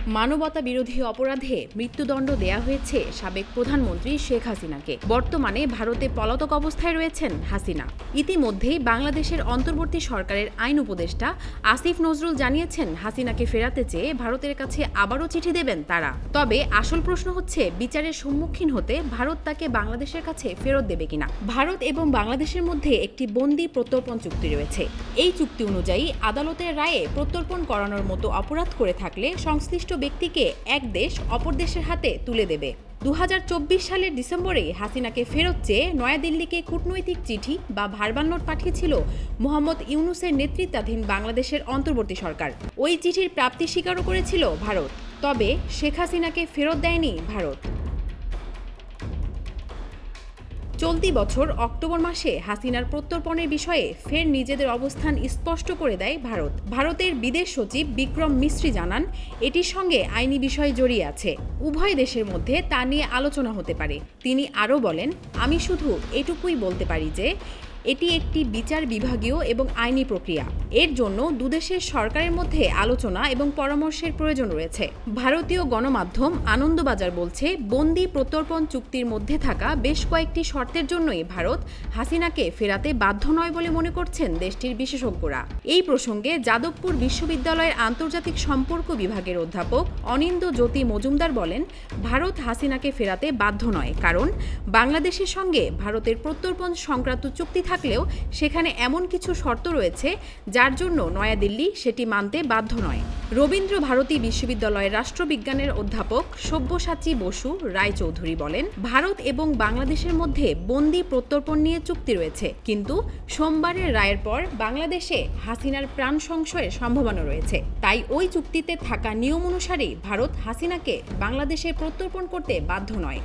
মানবতা বিরোধী অপরাধে মৃত্যুদণ্ড দেয়া হয়েছে সাবেক প্রধানমন্ত্রী শেখ হাসিনাকে। বর্তমানে ভারতে পলাতক অবস্থায় রয়েছেন হাসিনা। ইতিমধ্যেই বাংলাদেশের অন্তর্বর্তী সরকারের আইন উপদেষ্টা আসিফ নজরুল জানিয়েছেন, হাসিনাকে ফেরাতে চেয়ে ভারতের কাছে আবারও চিঠি দেবেন তারা। তবে আসল প্রশ্ন হচ্ছে, বিচারের সম্মুখীন হতে ভারত তাকে বাংলাদেশের কাছে ফেরত দেবে কিনা। ভারত এবং বাংলাদেশের মধ্যে একটি বন্দি প্রত্যর্পণ চুক্তি রয়েছে। এই চুক্তি অনুযায়ী আদালতের রায়ে প্রত্যর্পণ করানোর মতো অপরাধ করে থাকলে সংশ্লিষ্ট ব্যক্তিকে এক দেশ অপর দেশের হাতে তুলে দেবে। 2024 সালের ডিসেম্বরে হাসিনাকে ফেরত চেয়ে নয়াদিল্লিকে কূটনৈতিক চিঠি বা ভার্বাল নোট পাঠিয়েছিল মোহাম্মদ ইউনূসের নেতৃত্বাধীন বাংলাদেশের অন্তর্বর্তী সরকার। ওই চিঠির প্রাপ্তি স্বীকারও করেছিল ভারত। তবে শেখ হাসিনাকে ফেরত দেয়নি ভারত। চলতি বছর অক্টোবর মাসে হাসিনার প্রত্যর্পণের বিষয়ে ফের নিজেদের অবস্থান স্পষ্ট করে দেয় ভারত। ভারতের বিদেশ সচিব বিক্রম মিস্ত্রি জানান, এটির সঙ্গে আইনি বিষয় জড়িয়ে আছে। উভয় দেশের মধ্যে তা নিয়ে আলোচনা হতে পারে। তিনি আরও বলেন, আমি শুধু এটুকুই বলতে পারি যে এটি একটি বিচার বিভাগীয় এবং আইনি প্রক্রিয়া। এর জন্য দুদেশের সরকারের মধ্যে আলোচনা এবং পরামর্শের প্রয়োজন রয়েছে। ভারতীয় গণমাধ্যম আনন্দবাজার বলছে, বন্দি প্রত্যর্পণ চুক্তির মধ্যে থাকা বেশ কয়েকটি শর্তের জন্যই ভারত হাসিনাকে ফেরাতে বাধ্য নয় বলে মনে করছেন দেশটির বিশেষজ্ঞরা। এই প্রসঙ্গে যাদবপুর বিশ্ববিদ্যালয়ের আন্তর্জাতিক সম্পর্ক বিভাগের অধ্যাপক অনিন্দ্য জ্যোতি মজুমদার বলেন, ভারত হাসিনাকে ফেরাতে বাধ্য নয়, কারণ বাংলাদেশের সঙ্গে ভারতের প্রত্যর্পণ সংক্রান্ত চুক্তি থাকলেও সেখানে এমন কিছু শর্ত রয়েছে যার জন্য নয়াদিল্লি সেটি মানতে বাধ্য নয়। রবীন্দ্র ভারতী বিশ্ববিদ্যালয়ের রাষ্ট্রবিজ্ঞানের অধ্যাপক সব্যসাচী বসু রায়চৌধুরী বলেন, ভারত এবং বাংলাদেশের মধ্যে বন্দি প্রত্যর্পণ নিয়ে চুক্তি রয়েছে, কিন্তু সোমবারের রায়ের পর বাংলাদেশে হাসিনার প্রাণ সংশয়ের সম্ভাবনা রয়েছে। তাই ওই চুক্তিতে থাকা নিয়ম অনুসারেই ভারত হাসিনাকে বাংলাদেশে প্রত্যর্পণ করতে বাধ্য নয়।